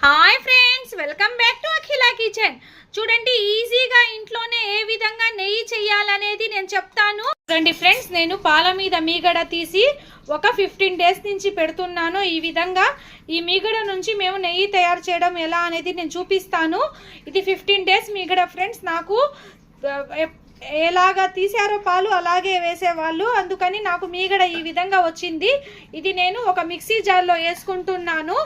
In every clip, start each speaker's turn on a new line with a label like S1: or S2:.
S1: Hi friends, welcome back to Akhila kitchen. చూడండి, ఈజీగా ఇంట్లోనే ఏ విధంగా నెయ్యి చేయాలనేది నేను చెప్తాను. చూడండి ఫ్రెండ్స్, నేను పాల మీద మీగడ తీసి ఒక 15 డేస్ నుంచి పెడుతున్నాను. ఈ విధంగా ఈ మీగడ నుంచి మేము నెయ్యి తయారు చేయడం ఎలా అనేది నేను చూపిస్తాను. ఇది 15 డేస్ మీగడ ఫ్రెండ్స్. నాకు ఎలాగా తీసారో పాలు అలాగే వేసేవాళ్ళు, అందుకని నాకు మీగడ ఈ విధంగా వచ్చింది. ఇది నేను ఒక మిక్సీ జార్లో వేసుకుంటున్నాను.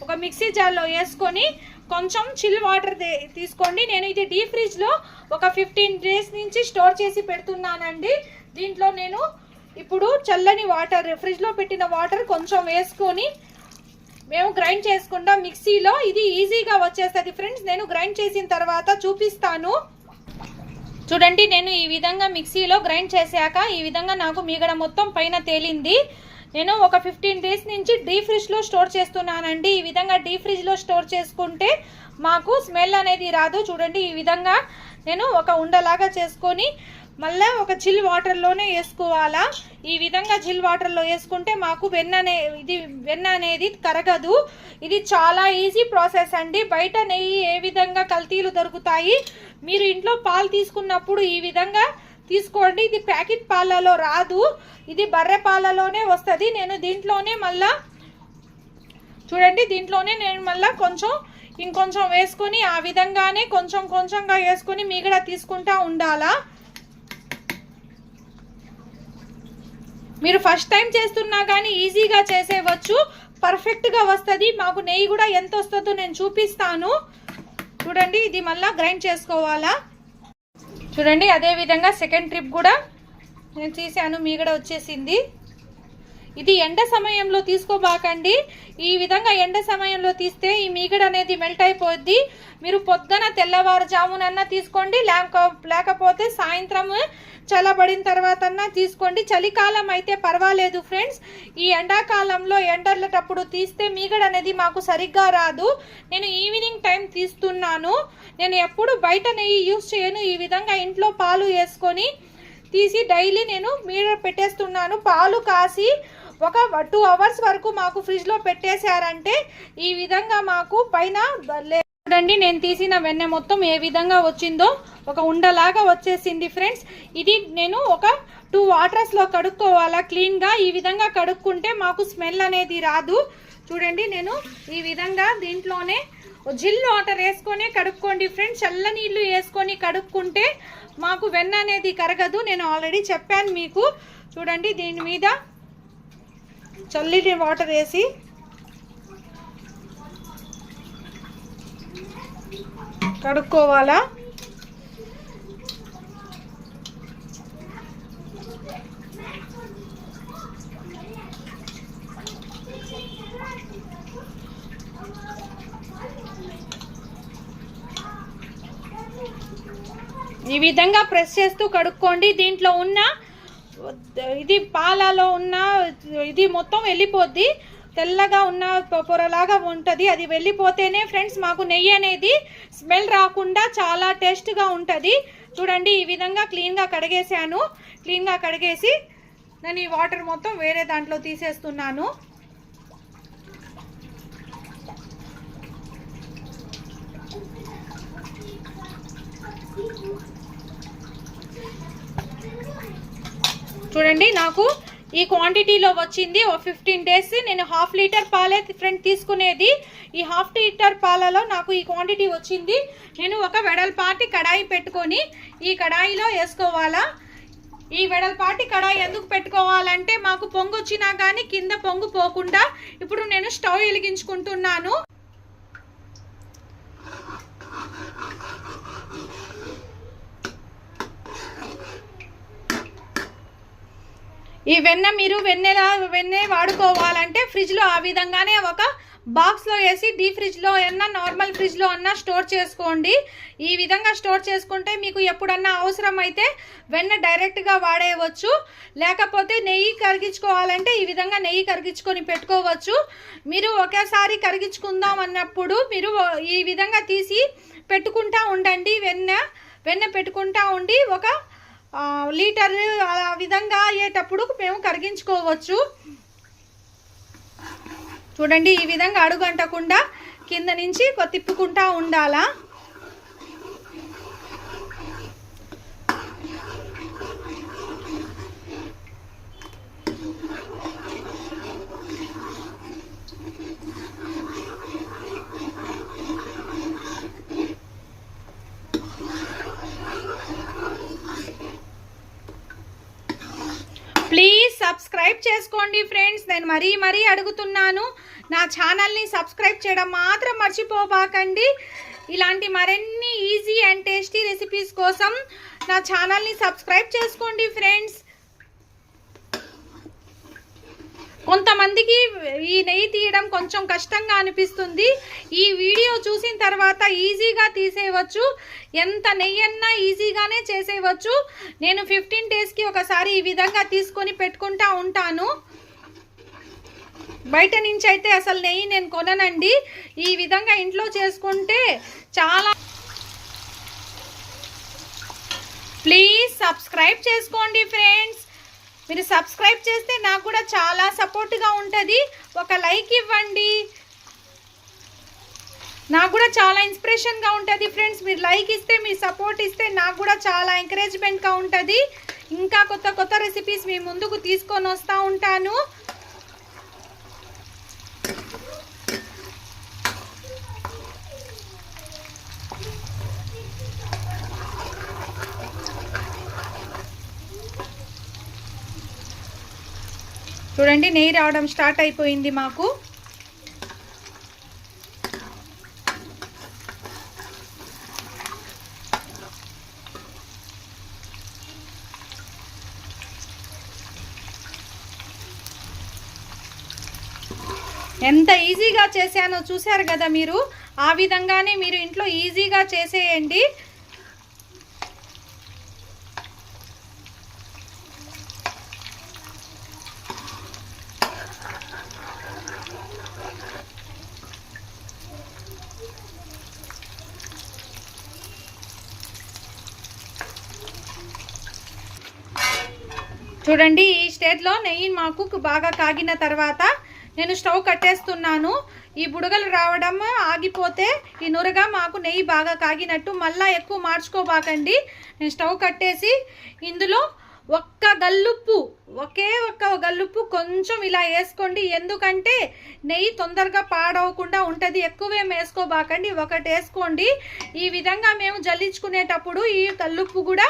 S1: ఒక మిక్సీ జార్లో వేసుకొని కొంచెం చిల్ వాటర్ తీసుకోండి. నేను ఇది డీప్ ఫ్రిడ్జ్లో ఒక 15 డేస్ నుంచి స్టోర్ చేసి పెడుతున్నానండి. దీంట్లో నేను ఇప్పుడు చల్లని వాటర్, ఫ్రిడ్జ్లో పెట్టిన వాటర్ కొంచెం వేసుకొని మేము గ్రైండ్ చేసుకుంటాం మిక్సీలో. ఇది ఈజీగా వచ్చేస్తుంది ఫ్రెండ్స్. నేను గ్రైండ్ చేసిన తర్వాత చూపిస్తాను. చూడండి, నేను ఈ విధంగా మిక్సీలో గ్రైండ్ చేశాక ఈ విధంగా నాకు మీగడ మొత్తం పైన తేలింది. నేను ఒక 15 డేస్ నుంచి డీప్ ఫ్రిడ్జ్లో స్టోర్ చేస్తున్నానండి. ఈ విధంగా డీప్ ఫ్రిడ్జ్లో స్టోర్ చేసుకుంటే మాకు స్మెల్ అనేది రాదు. చూడండి, ఈ విధంగా నేను ఒక ఉండలాగా చేసుకొని మళ్ళీ ఒక చిల్ వాటర్లోనే వేసుకోవాలా. ఈ విధంగా చిల్ వాటర్లో వేసుకుంటే మాకు వెన్న అనేది కరగదు. ఇది చాలా ఈజీ ప్రాసెస్ అండి. బయట నెయ్యి ఏ విధంగా కల్తీలు దొరుకుతాయి. మీరు ఇంట్లో పాలు తీసుకున్నప్పుడు ఈ విధంగా తీసుకోండి. ఇది ప్యాకెట్ పాలలో రాదు, ఇది బర్రె పాలలోనే వస్తుంది. నేను దీంట్లోనే మళ్ళా చూడండి, దీంట్లోనే నేను మళ్ళీ ఇంకొంచెం వేసుకొని ఆ విధంగానే కొంచెంగా వేసుకొని మీగడ తీసుకుంటా ఉండాలా. మీరు ఫస్ట్ టైం చేస్తున్నా కానీ ఈజీగా చేసేవచ్చు, పర్ఫెక్ట్గా వస్తుంది. మాకు నెయ్యి కూడా ఎంత వస్తుందో నేను చూపిస్తాను. చూడండి, ఇది మళ్ళీ గ్రైండ్ చేసుకోవాలా. చూడండి, అదే విధంగా సెకండ్ ట్రిప్ కూడా నేను తీసాను, మీగడ వచ్చేసింది. ఇది ఎండ సమయంలో తీసుకోబాకండి. ఈ విధంగా ఎండ సమయంలో తీస్తే ఈ మీగడ అనేది మెల్ట్ అయిపోద్ది. మీరు పొద్దున తెల్లవారుజామునన్నా తీసుకోండి, లేకపోతే సాయంత్రం చల్లబడిన తర్వాత తీసుకోండి. చలికాలం అయితే పర్వాలేదు ఫ్రెండ్స్. ఈ ఎండాకాలంలో ఎండలటప్పుడు తీస్తే మీగడ అనేది మాకు సరిగ్గా రాదు. నేను ఈవినింగ్ టైం తీస్తున్నాను. నేను ఎప్పుడు బయట నెయ్యి యూజ్ చేయను. ఈ విధంగా ఇంట్లో పాలు వేసుకొని తీసి డైలీ నేను మీగడ పెట్టేస్తున్నాను. పాలు కాసి ఒక 2 అవర్స్ వరకు మాకు ఫ్రిడ్జ్లో పెట్టేశారంటే ఈ విధంగా మాకు పైన చూడండి, నేను తీసిన వెన్నె మొత్తం ఏ విధంగా వచ్చిందో ఒక ఉండలాగా వచ్చేసింది ఫ్రెండ్స్. ఇది నేను ఒక 2 వాటర్స్లో కడుక్కోవాలా క్లీన్గా. ఈ విధంగా కడుక్కుంటే మాకు స్మెల్ అనేది రాదు. చూడండి, నేను ఈ విధంగా దీంట్లోనే జిల్ వాటర్ వేసుకొని కడుక్కోండి ఫ్రెండ్స్. చల్ల నీళ్ళు వేసుకొని కడుక్కుంటే మాకు వెన్న అనేది కరగదు. నేను ఆల్రెడీ చెప్పాను మీకు. చూడండి, దీని మీద చల్లని వాటర్ వేసి కడుక్కోవాలా. ఈ విధంగా ప్రెస్ చేస్తూ కడుక్కోండి. దీంట్లో ఉన్న ఇది పాలలో ఉన్న ఇది మొత్తం వెళ్ళిపోద్ది. తెల్లగా ఉన్న పొరలాగా ఉంటుంది. అది వెళ్ళిపోతేనే ఫ్రెండ్స్ మాకు నెయ్యి అనేది స్మెల్ రాకుండా చాలా టేస్ట్గా ఉంటుంది. చూడండి, ఈ విధంగా క్లీన్గా కడిగేసాను. క్లీన్గా కడిగేసి నేను ఈ వాటర్ మొత్తం వేరే దాంట్లో తీసేస్తున్నాను. చూడండి, నాకు ఈ క్వాంటిటీలో వచ్చింది. 15 డేస్ నేను 1/2 లీటర్ పాలే ఫ్రెండ్ తీసుకునేది. ఈ 1/2 లీటర్ పాలలో నాకు ఈ క్వాంటిటీ వచ్చింది. నేను ఒక వెడల్పాటి కడాయి పెట్టుకొని ఈ కడాయిలో వేసుకోవాలా. ఈ వెడల్పాటి కడాయి ఎందుకు పెట్టుకోవాలంటే మాకు పొంగు వచ్చినా కానీ కింద పొంగు పోకుండా. ఇప్పుడు నేను స్టవ్ వెలిగించుకుంటున్నాను. ఈ వెన్న మీరు వెన్నె వాడుకోవాలంటే ఫ్రిడ్జ్లో ఆ విధంగానే ఒక బాక్స్లో వేసి డీప్ ఫ్రిడ్జ్లో అన్నా నార్మల్ ఫ్రిడ్జ్లో అన్నా స్టోర్ చేసుకోండి. ఈ విధంగా స్టోర్ చేసుకుంటే మీకు ఎప్పుడన్నా అవసరం అయితే వెన్న డైరెక్ట్గా వాడేయవచ్చు. లేకపోతే నెయ్యి కరిగించుకోవాలంటే ఈ విధంగా నెయ్యి కరిగించుకొని పెట్టుకోవచ్చు. మీరు ఒకేసారి కరిగించుకుందాం అన్నప్పుడు మీరు ఈ విధంగా తీసి పెట్టుకుంటా ఉండండి. వెన్న పెట్టుకుంటా ఉండి ఒక లీటర్ ఆ విధంగా అయ్యేటప్పుడు మేము కరిగించుకోవచ్చు. చూడండి, ఈ విధంగా అడుగంటకుండా కింద నుంచి తిప్పుకుంటా ఉండాలా. ప్లీజ్ సబ్స్క్రైబ్ చేసుకోండి ఫ్రెండ్స్, నేను మరీ అడుగుతున్నాను. నా ఛానల్ని సబ్స్క్రైబ్ చేయడం మాత్రం మర్చిపోబాకండి. ఇలాంటి మరిన్ని ఈజీ అండ్ టేస్టీ రెసిపీస్ కోసం నా ఛానల్ని సబ్స్క్రైబ్ చేసుకోండి ఫ్రెండ్స్. కొంతమందికి ఈ నెయ్యి తీయడం కొంచెం కష్టంగా అనిపిస్తుంది. ఈ వీడియో చూసిన తర్వాత ఈజీగా తీసేయవచ్చు. ఎంత నెయ్యి అన్నా ఈజీగానే చేసేయవచ్చు. నేను 15 డేస్కి ఒకసారి ఈ విధంగా తీసుకొని పెట్టుకుంటా ఉంటాను. బయట నుంచి అయితే అసలు నెయ్యి నేను కొననండి. ఈ విధంగా ఇంట్లో చేసుకుంటే చాలా. ప్లీజ్ సబ్స్క్రైబ్ చేసుకోండి ఫ్రెండ్స్. మీరు సబ్స్క్రైబ్ చేస్తే నాకు కూడా చాలా సపోర్ట్గా ఉంటుంది. ఒక లైక్ ఇవ్వండి, నాకు కూడా చాలా ఇన్స్పిరేషన్గా ఉంటుంది ఫ్రెండ్స్. మీరు లైక్ ఇస్తే, మీ సపోర్ట్ ఇస్తే నాకు కూడా చాలా ఎంకరేజ్మెంట్గా ఉంటుంది. ఇంకా కొత్త రెసిపీస్ మీ ముందుకు తీసుకొని వస్తూ ఉంటాను. చూడండి, నెయ్యి రావడం స్టార్ట్ అయిపోయింది మాకు. ఎంత ఈజీగా చేశానో చూశారు కదా మీరు. ఆ విధంగానే మీరు ఇంట్లో ఈజీగా చేసేయండి. చూడండి, ఈ స్టేజ్లో నెయ్యి మాకు బాగా కాగిన తర్వాత నేను స్టవ్ కట్టేస్తున్నాను. ఈ బుడగలు రావడం ఆగిపోతే ఈ నురగా మాకు నెయ్యి బాగా కాగినట్టు. మళ్ళీ ఎక్కువ మార్చుకోబాకండి. నేను స్టవ్ కట్టేసి ఇందులో ఒక్క గల్లుప్పు, ఒకే ఒక్క గల్లుప్పు కొంచెం ఇలా వేసుకోండి. ఎందుకంటే నెయ్యి తొందరగా పాడవకుండా ఉంటుంది. ఎక్కువేం వేసుకోబాకండి, ఒకటి వేసుకోండి. ఈ విధంగా మేము జల్లించుకునేటప్పుడు ఈ గల్లుప్పు కూడా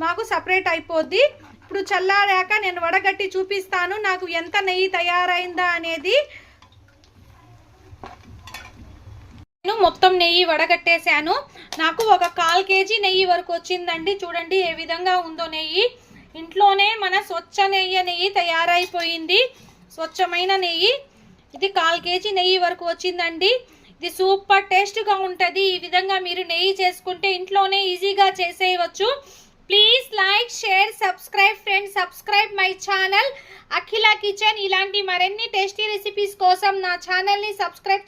S1: మాకు సపరేట్ అయిపోద్ది. ఇప్పుడు చల్లారాక నేను వడగట్టి చూపిస్తాను నాకు ఎంత నెయ్యి తయారైందా అనేది. నేను మొత్తం నెయ్యి వడగట్టేశాను. నాకు ఒక 1/4 కేజీ నెయ్యి వరకు వచ్చిందండి. చూడండి ఏ విధంగా ఉందో నెయ్యి. ఇంట్లోనే మన స్వచ్ఛ నెయ్యి తయారైపోయింది. స్వచ్ఛమైన నెయ్యి. ఇది 1/4 కేజీ నెయ్యి వరకు వచ్చిందండి. ఇది సూపర్ టేస్ట్గా ఉంటుంది. ఈ విధంగా మీరు నెయ్యి చేసుకుంటే ఇంట్లోనే ఈజీగా చేసేయవచ్చు. Please like, share, subscribe friends. Subscribe my channel Akhila kitchen. ఇలాంటి మరిన్ని టేస్టీ రెసిపీస్ కోసం నా ఛానల్ని సబ్స్క్రైబ్